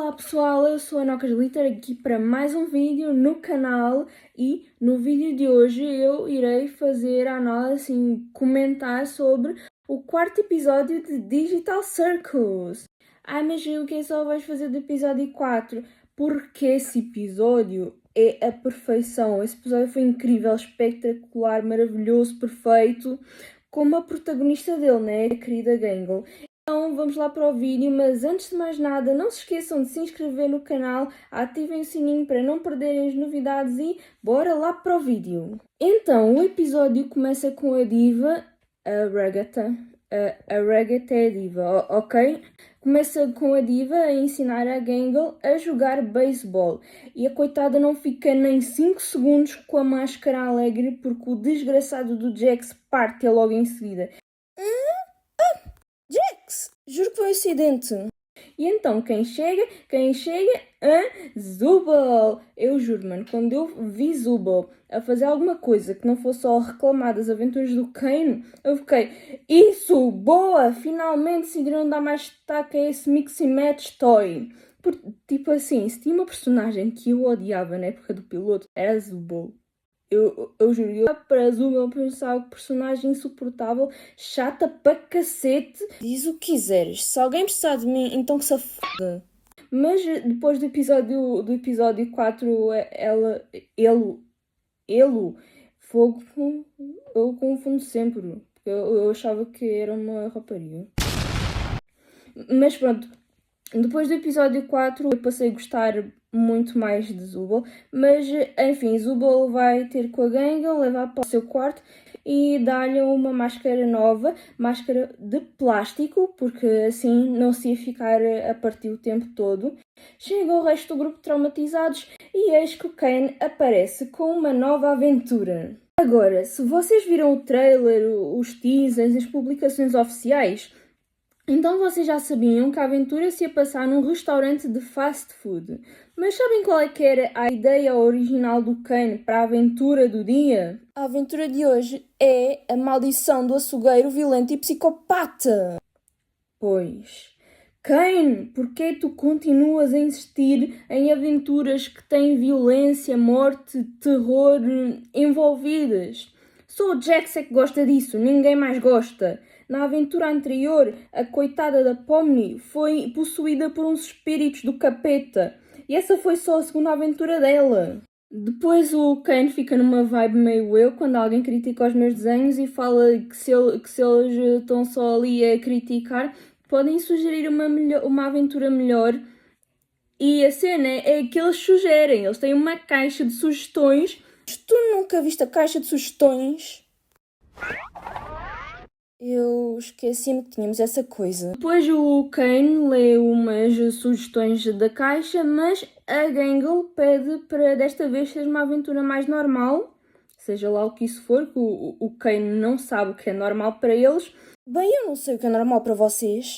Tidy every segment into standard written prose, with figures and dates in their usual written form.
Olá pessoal, eu sou a Noca Glitter aqui para mais um vídeo no canal e no vídeo de hoje eu irei fazer a análise, comentar sobre o quarto episódio de Digital Circus. Mas o que só vais fazer do episódio 4? Porque esse episódio é a perfeição. Esse episódio foi incrível, espetacular, maravilhoso, perfeito, como a protagonista dele, né? A querida Gangle. Então vamos lá para o vídeo, mas antes de mais nada, não se esqueçam de se inscrever no canal, ativem o sininho para não perderem as novidades e bora lá para o vídeo. Então, o episódio começa com a diva, a Ragatha. A Ragatha é a diva, ok? Começa com a diva a ensinar a Gangle a jogar beisebol e a coitada não fica nem 5 segundos com a máscara alegre porque o desgraçado do Jax parte logo em seguida. Jax, juro que foi um acidente. E então, quem chega? Zubul. Eu juro, mano, quando eu vi Zubul a fazer alguma coisa que não fosse só reclamar das aventuras do Kane, eu fiquei, isso, boa, finalmente decidiram dar mais destaque a esse Mix and Match Toy. Tipo assim, se tinha uma personagem que eu odiava na época do piloto, era Zubul. Eu juro, eu para Zuma eu pensava que personagem insuportável, chata para cacete. Diz o que quiseres, se alguém precisar de mim, então que se foda. Mas depois do episódio 4, ele, fogo, eu confundo sempre, porque eu achava que era uma rapariga. Mas pronto, depois do episódio 4 eu passei a gostar muito mais de Zubul, mas enfim, Zubul vai ter com a Gangle, levar para o seu quarto e dar-lhe uma máscara nova, máscara de plástico, porque assim não se ia ficar a partir o tempo todo. Chega o resto do grupo traumatizados e eis que o Kane aparece com uma nova aventura. Agora, se vocês viram o trailer, os teasers, as publicações oficiais, então vocês já sabiam que a aventura se ia passar num restaurante de fast food. Mas sabem qual é que era a ideia original do Kane para a aventura do dia? A aventura de hoje é a maldição do açougueiro violento e psicopata. Pois, Kane, por que tu continuas a insistir em aventuras que têm violência, morte, terror envolvidas? Só o Jax é que gosta disso, ninguém mais gosta. Na aventura anterior, a coitada da Pomni foi possuída por uns espíritos do capeta. E essa foi só a segunda aventura dela. Depois o Kane fica numa vibe meio eu, quando alguém critica os meus desenhos e fala que se eles estão só ali a criticar, podem sugerir uma aventura melhor. E a cena é que eles sugerem, eles têm uma caixa de sugestões. Tu nunca viste a caixa de sugestões? Eu esqueci-me que tínhamos essa coisa. Depois o Kane lê umas sugestões da caixa, mas a Gangle pede para desta vez ser uma aventura mais normal, seja lá o que isso for, que o Kane não sabe o que é normal para eles. Bem, eu não sei o que é normal para vocês.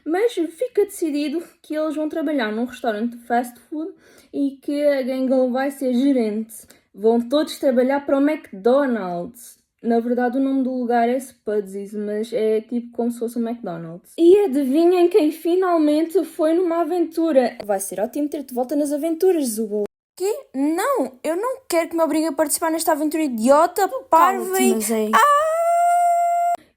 Mas fica decidido que eles vão trabalhar num restaurante de fast food e que a Gangle vai ser gerente. Vão todos trabalhar para o McDonald's. Na verdade, o nome do lugar é Spudsies, mas é tipo como se fosse um McDonald's. E adivinhem quem finalmente foi numa aventura? Vai ser ótimo ter-te de volta nas aventuras, Zubul. Quê? Não, eu não quero que me obrigue a participar nesta aventura idiota, parva e...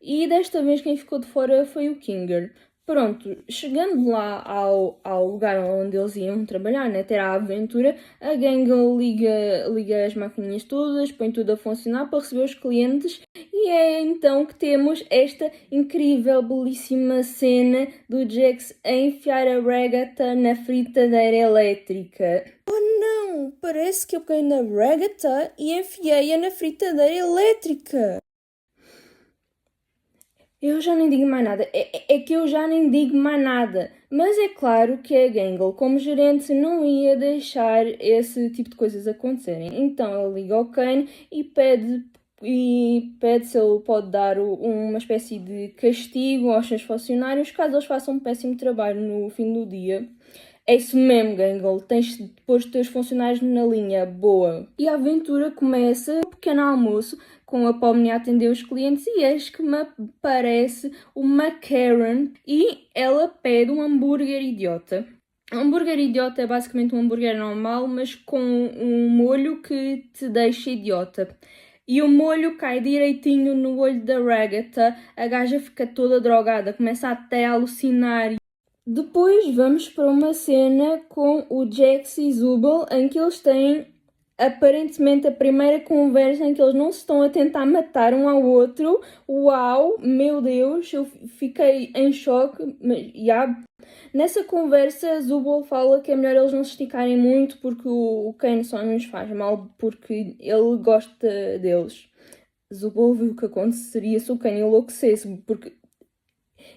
E desta vez quem ficou de fora foi o Kinger. Pronto, chegando lá ao lugar onde eles iam trabalhar, né, ter a aventura, a Gangle liga as maquininhas todas, põe tudo a funcionar para receber os clientes e é então que temos esta incrível, belíssima cena do Jax a enfiar a Ragatha na fritadeira elétrica. Oh não, parece que eu peguei na Ragatha e enfiei-a na fritadeira elétrica. Eu já nem digo mais nada, é que eu já nem digo mais nada. Mas é claro que a Gangle, como gerente, não ia deixar esse tipo de coisas acontecerem. Então ele liga ao Kane e pede se ele pode dar uma espécie de castigo aos seus funcionários caso eles façam um péssimo trabalho no fim do dia. É isso mesmo, Gangle. Tens de pôr os teus funcionários na linha boa. E a aventura começa com um pequeno almoço, com a Pomni a atender os clientes e eis que me aparece uma Karen e ela pede um hambúrguer idiota. Um hambúrguer idiota é basicamente um hambúrguer normal, mas com um molho que te deixa idiota. E o molho cai direitinho no olho da Ragatha, a gaja fica toda drogada, começa até a alucinar. Depois vamos para uma cena com o Jax e Zubul, em que eles têm aparentemente a primeira conversa em que eles não se estão a tentar matar um ao outro. Uau, meu Deus, eu fiquei em choque. Mas, nessa conversa, Zubul fala que é melhor eles não se esticarem muito porque o Kane só nos faz mal porque ele gosta deles. Zubul viu o que aconteceria se o Kane enlouquecesse, porque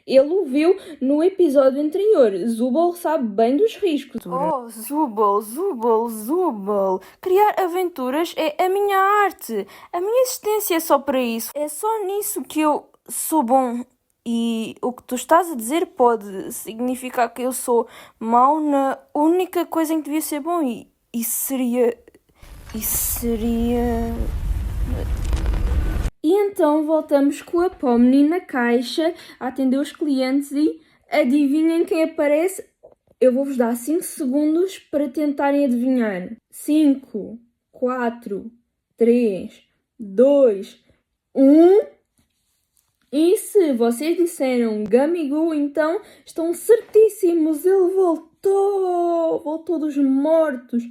ele o viu no episódio anterior. Zubul sabe bem dos riscos. Oh, Zubul, Zubul, Zubul. Criar aventuras é a minha arte. A minha existência é só para isso. É só nisso que eu sou bom. E o que tu estás a dizer pode significar que eu sou mau na única coisa em que devia ser bom. E isso seria. Isso seria. E então voltamos com a Pomni na caixa a atender os clientes e adivinhem quem aparece? Eu vou-vos dar 5 segundos para tentarem adivinhar. 5, 4, 3, 2, 1. E se vocês disseram Gamigo, então estão certíssimos. Ele voltou dos mortos.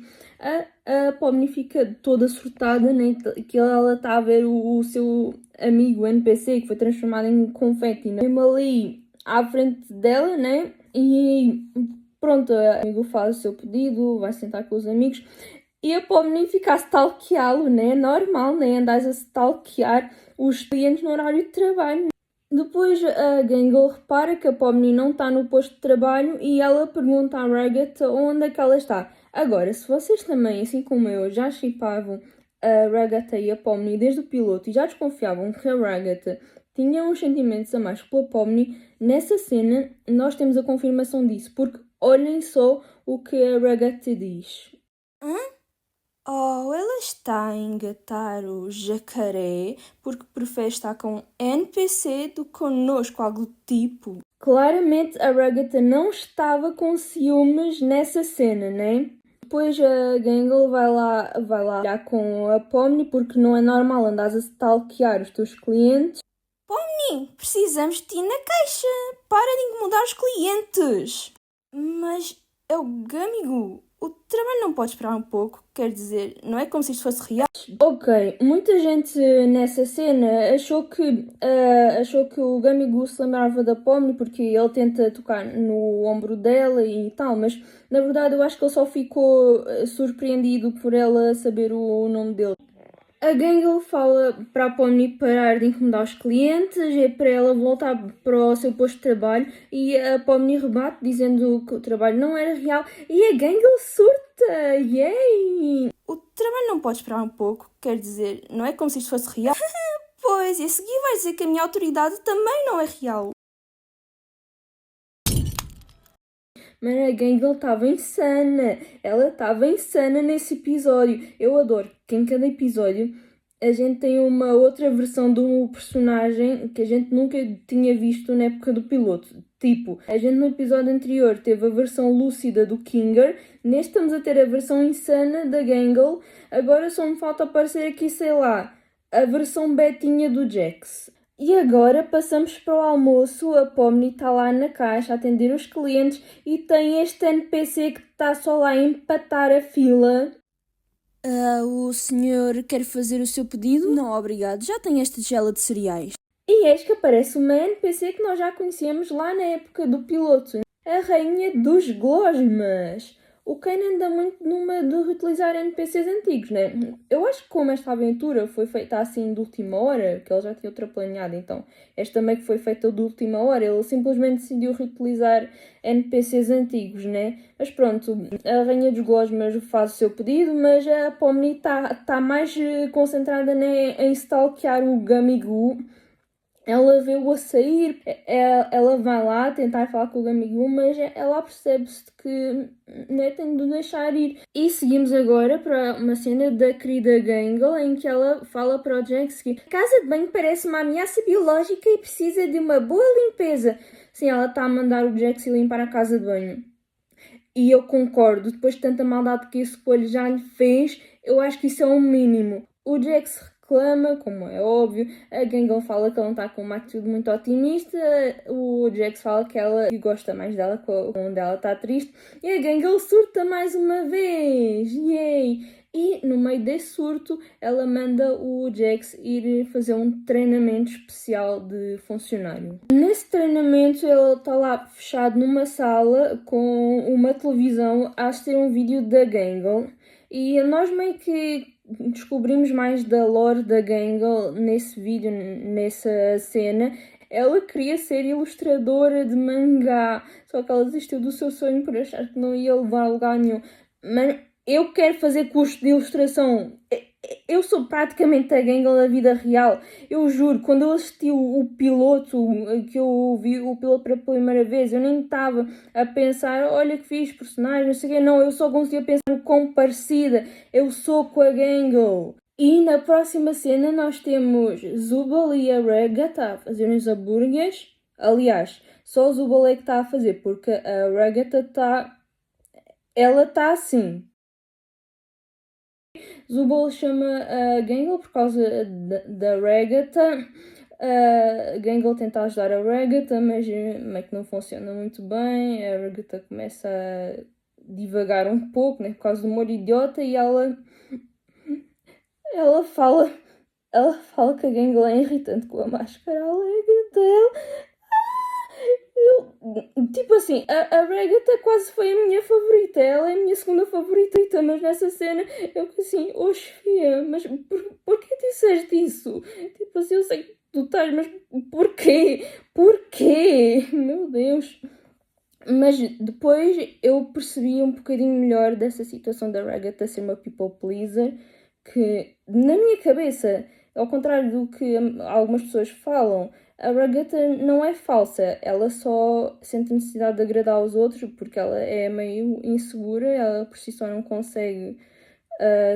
A Pomni fica toda surtada, né? Que ela está a ver o seu amigo NPC que foi transformado em confeti, né? Mesmo ali à frente dela, né? E pronto, o amigo faz o seu pedido, vai sentar com os amigos e a Pomni fica a stalkeá-lo, né? Normal, né? Andas a stalkear os clientes no horário de trabalho. Depois a Gangle repara que a Pomni não está no posto de trabalho e ela pergunta à Ragatha onde é que ela está. Agora, se vocês também, assim como eu, já shippavam a Ragatha e a Pomni desde o piloto e já desconfiavam que a Ragatha tinha uns sentimentos a mais pela Pomni, nessa cena nós temos a confirmação disso, porque olhem só o que a Ragatha diz. Oh, ela está a engatar o jacaré porque prefere estar com NPC do que connosco, algo do tipo. Claramente a Ragatha não estava com ciúmes nessa cena, né? Depois a Gangle vai lá olhar com a Pomni porque não é normal andares a stalkear os teus clientes. Pomni, precisamos de ti na caixa. Para de incomodar os clientes. Mas é o Gamigo. O trabalho não pode esperar um pouco. Quer dizer, não é como se isto fosse real. Ok, muita gente nessa cena achou que o Gamigo se lembrava da Pomni porque ele tenta tocar no ombro dela e tal, mas na verdade eu acho que ele só ficou surpreendido por ela saber o nome dele. A Gangle fala para a Pomni parar de incomodar os clientes, é para ela voltar para o seu posto de trabalho e a Pomni rebate dizendo que o trabalho não era real e a Gangle surta! Yay! O trabalho não pode esperar um pouco. Quer dizer, não é como se isto fosse real. Pois, e a seguir vai dizer que a minha autoridade também não é real. Mas a Gangle estava insana. Ela estava insana nesse episódio. Eu adoro que em cada episódio a gente tem uma outra versão do personagem que a gente nunca tinha visto na época do piloto. Tipo, a gente no episódio anterior teve a versão lúcida do Kinger, neste estamos a ter a versão insana da Gangle, agora só me falta aparecer aqui, sei lá, a versão betinha do Jax. E agora passamos para o almoço, a Pomni está lá na caixa a atender os clientes e tem este NPC que está só lá a empatar a fila. O senhor quer fazer o seu pedido? Não, obrigado. Já tenho esta tigela de cereais. E eis que aparece uma NPC que nós já conhecemos lá na época do piloto. A Rainha dos Glosmas. O Kane anda muito numa de reutilizar NPCs antigos, né? Eu acho que como esta aventura foi feita assim de última hora, que ele já tinha outra planeada, então esta também que foi feita de última hora, ele simplesmente decidiu reutilizar NPCs antigos, né? Mas pronto, a Rainha dos Glosmas faz o seu pedido, mas a Pomni está mais concentrada em stalkear o Gamigu. Ela vê-o a sair, ela vai lá tentar falar com o Gamigu, mas ela percebe-se que né, tem de o deixar ir. E seguimos agora para uma cena da querida Gangle, em que ela fala para o Jax que a casa de banho parece uma ameaça biológica e precisa de uma boa limpeza. Sim, ela está a mandar o Jax limpar a casa de banho. E eu concordo, depois de tanta maldade que esse coelho já lhe fez, eu acho que isso é o mínimo. O Jax reclama, como é óbvio, a Gangle fala que ela não está com uma atitude muito otimista, o Jax fala que ela gosta mais dela quando ela está triste, e a Gangle surta mais uma vez, yay! E no meio desse surto, ela manda o Jax ir fazer um treinamento especial de funcionário. Nesse treinamento, ele está lá fechado numa sala com uma televisão a assistir um vídeo da Gangle. E nós meio que descobrimos mais da lore da Gangle nesse vídeo, nessa cena. Ela queria ser ilustradora de mangá, só que ela desistiu do seu sonho por achar que não ia levar a lugar nenhum. Mas eu quero fazer curso de ilustração. Eu sou praticamente a Gangle da vida real. Eu juro, quando eu assisti o piloto, que eu vi o piloto pela primeira vez, eu nem estava a pensar, olha que fiz personagem, não sei o quê. Não, eu só conseguia pensar o quão parecida eu sou com a Gangle. E na próxima cena nós temos Zubal e a Ragatha a fazerem os hambúrgueres. Aliás, só o Zubal é que está a fazer, porque a Ragatha está... Ela está assim. Zubal chama a Gangle por causa da Ragatha. A Gangle tenta ajudar a Ragatha, mas meio que não funciona muito bem. A Ragatha começa a divagar um pouco, né, por causa do humor idiota, e ela fala que a Gangle é irritante com a máscara Ragatha. Tipo assim, a Ragatha quase foi a minha favorita, ela é a minha segunda favorita, mas nessa cena eu assim, oh Sofia, mas porquê disseste isso? Tipo assim, eu sei que tu estás, mas porquê? Porquê? Meu Deus. Mas depois eu percebi um bocadinho melhor dessa situação da Ragatha ser uma people pleaser, que na minha cabeça, ao contrário do que algumas pessoas falam, a Ragatha não é falsa, ela só sente a necessidade de agradar aos outros porque ela é meio insegura, ela por si só não consegue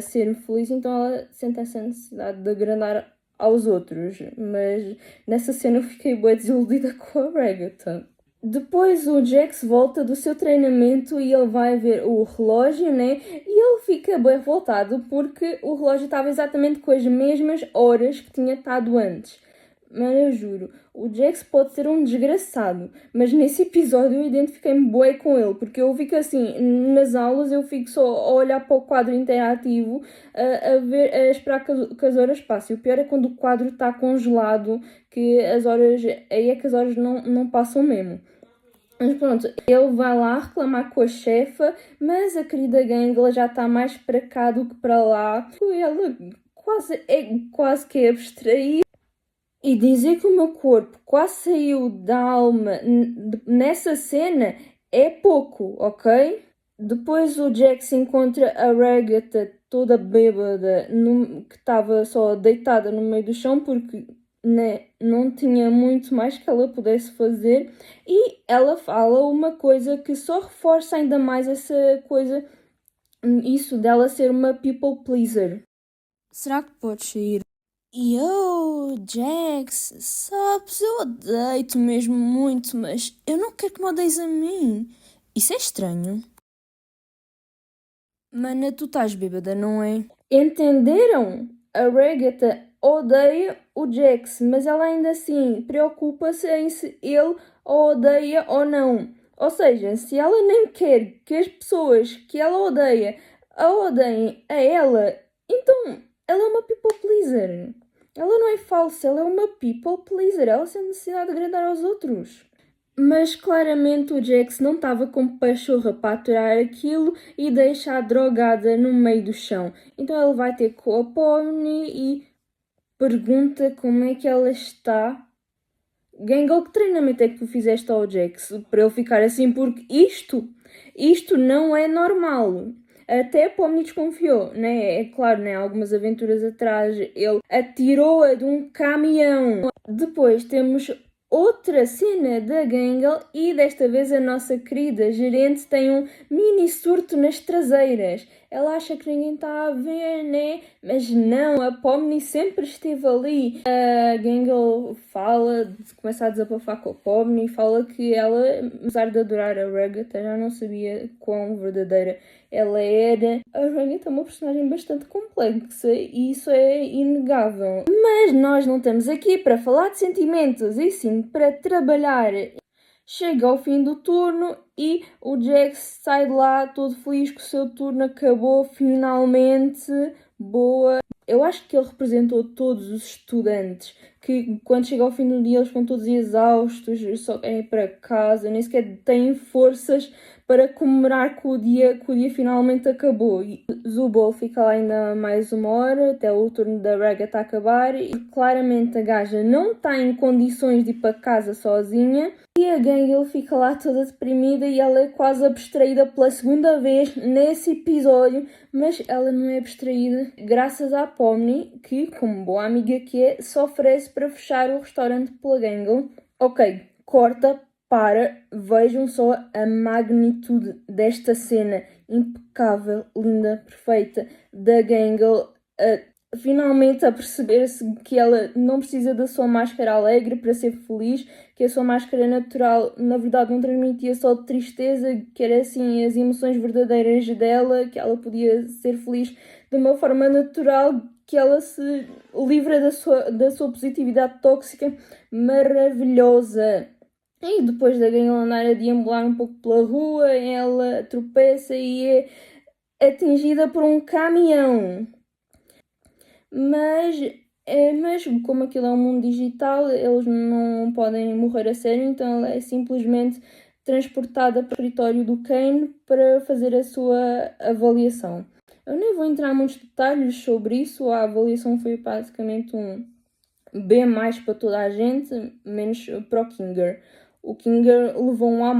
ser feliz, então ela sente essa necessidade de agradar aos outros. Mas nessa cena eu fiquei bem desiludida com a Ragatha. Depois o Jax volta do seu treinamento e ele vai ver o relógio, né? E ele fica bem revoltado porque o relógio estava exatamente com as mesmas horas que tinha estado antes. Mas eu juro, o Jax pode ser um desgraçado, mas nesse episódio eu identifiquei-me bué com ele, porque eu fico assim, nas aulas eu fico só a olhar para o quadro interativo, a esperar que as horas passem. O pior é quando o quadro está congelado, que as horas, aí é que as horas não passam mesmo. Mas pronto, ele vai lá reclamar com a chefa, mas a querida Gangle já está mais para cá do que para lá. Ela quase que é abstraída. E dizer que o meu corpo quase saiu da alma nessa cena é pouco, ok? Depois o Jax encontra a Ragatha toda bêbada, que estava só deitada no meio do chão porque né, não tinha muito mais que ela pudesse fazer. E ela fala uma coisa que só reforça ainda mais essa coisa, isso dela ser uma people pleaser. Será que podes sair? Yo, Jax, sabes, eu odeio-te mesmo muito, mas eu não quero que me odeies a mim. Isso é estranho. Mana, tu estás bêbada, não é? Entenderam? A Ragatha odeia o Jax, mas ela ainda assim preocupa-se em se ele a odeia ou não. Ou seja, se ela nem quer que as pessoas que ela odeia a odeiem a ela, então ela é uma people pleaser. Ela não é falsa, ela é uma people pleaser. Ela sente necessidade de agradar aos outros. Mas claramente o Jax não estava com pachorra para aturar aquilo e deixa a drogada no meio do chão. Então ele vai ter com a Pony e pergunta como é que ela está. Gangle, que treinamento é que tu fizeste ao Jax para ele ficar assim? Porque isto não é normal. Até a Pomni desconfiou, né? É claro, né? Algumas aventuras atrás ele atirou-a de um caminhão. Depois temos outra cena da Gangle e desta vez a nossa querida gerente tem um mini surto nas traseiras. Ela acha que ninguém está a ver, né? Mas não, a Pomni sempre esteve ali. A Gangle começa a desabafar com a Pomni, fala que ela, apesar de adorar a Ragatha, já não sabia quão verdadeira ela era. A Ragatha é uma personagem bastante complexa e isso é inegável. Mas nós não estamos aqui para falar de sentimentos, e sim para trabalhar. Chega ao fim do turno e o Jax sai de lá todo feliz que o seu turno acabou finalmente. Boa. Eu acho que ele representou todos os estudantes que quando chega ao fim do dia eles ficam todos exaustos, só querem ir para casa, nem sequer têm forças para comemorar que o dia finalmente acabou. E Zubul fica lá ainda mais uma hora até o turno da Ragatha acabar e claramente a gaja não está em condições de ir para casa sozinha. E a Gangle fica lá toda deprimida e ela é quase abstraída pela segunda vez nesse episódio, mas ela não é abstraída graças à Pomni, que, como boa amiga que é, se oferece para fechar o restaurante pela Gangle. Ok, corta, vejam só a magnitude desta cena impecável, linda, perfeita, da Gangle finalmente a perceber-se que ela não precisa da sua máscara alegre para ser feliz, que a sua máscara natural na verdade não transmitia só tristeza, que era assim as emoções verdadeiras dela, que ela podia ser feliz de uma forma natural, que ela se livra da sua positividade tóxica maravilhosa. E depois da Gangle andar a deambular um pouco pela rua, ela tropeça e é atingida por um caminhão. Mas como aquilo é um mundo digital, eles não podem morrer a sério, então ela é simplesmente transportada para o escritório do Kane para fazer a sua avaliação. Eu nem vou entrar em muitos detalhes sobre isso, a avaliação foi basicamente um B+ para toda a gente, menos para o Kinger. O Kinger levou um A+.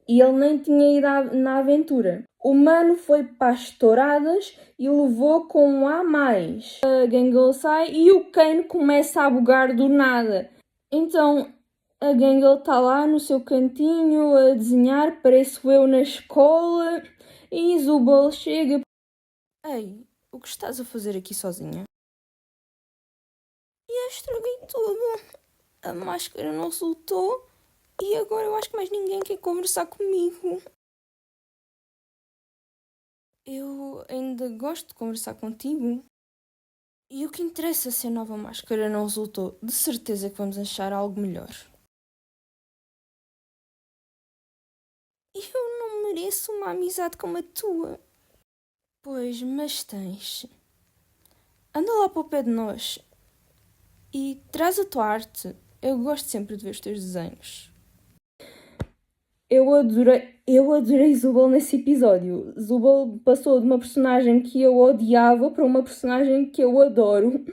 E ele nem tinha ido na aventura. O mano foi para as touradas e levou com um A+. A Gangle sai e o Kane começa a bugar do nada. Então a Gangle está lá no seu cantinho a desenhar, pareço eu na escola, e Zubul chega. Ei, o que estás a fazer aqui sozinha? E eu estraguei tudo. A máscara não resultou e agora eu acho que mais ninguém quer conversar comigo. Eu ainda gosto de conversar contigo. E o que interessa se a nova máscara não resultou? De certeza que vamos achar algo melhor. Eu não mereço uma amizade como a tua. Pois, mas tens. Anda lá para o pé de nós e traz a tua arte. Eu gosto sempre de ver os teus desenhos. Eu adorei Zubul nesse episódio. Zubul passou de uma personagem que eu odiava para uma personagem que eu adoro.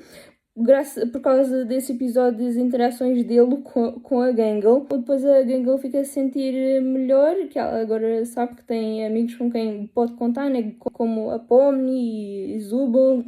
Por causa desse episódio, das interações dele com a Gangle. Depois a Gangle fica a sentir melhor, que ela agora sabe que tem amigos com quem pode contar, né? Como a Pomni e Zubul.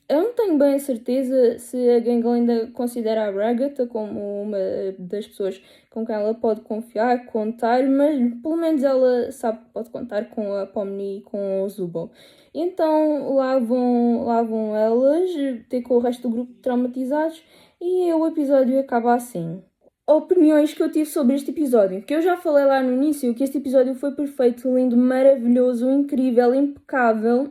Eu não tenho bem a certeza se a Gangle ainda considera a Ragatha como uma das pessoas com quem ela pode confiar, contar, mas pelo menos ela sabe que pode contar com a Pomni e com o Zubul. Então lá vão elas ter com o resto do grupo traumatizados e o episódio acaba assim. Opiniões que eu tive sobre este episódio, que eu já falei lá no início, que este episódio foi perfeito, lindo, maravilhoso, incrível, impecável.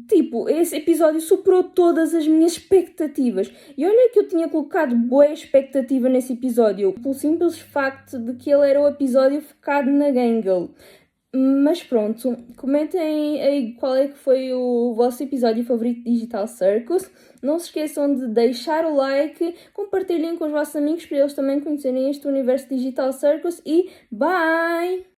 Tipo, esse episódio superou todas as minhas expectativas. E olha que eu tinha colocado boa expectativa nesse episódio, pelo simples facto de que ele era o episódio focado na Gangle. Mas pronto, comentem aí qual é que foi o vosso episódio favorito de Digital Circus. Não se esqueçam de deixar o like, compartilhem com os vossos amigos para eles também conhecerem este universo Digital Circus e bye!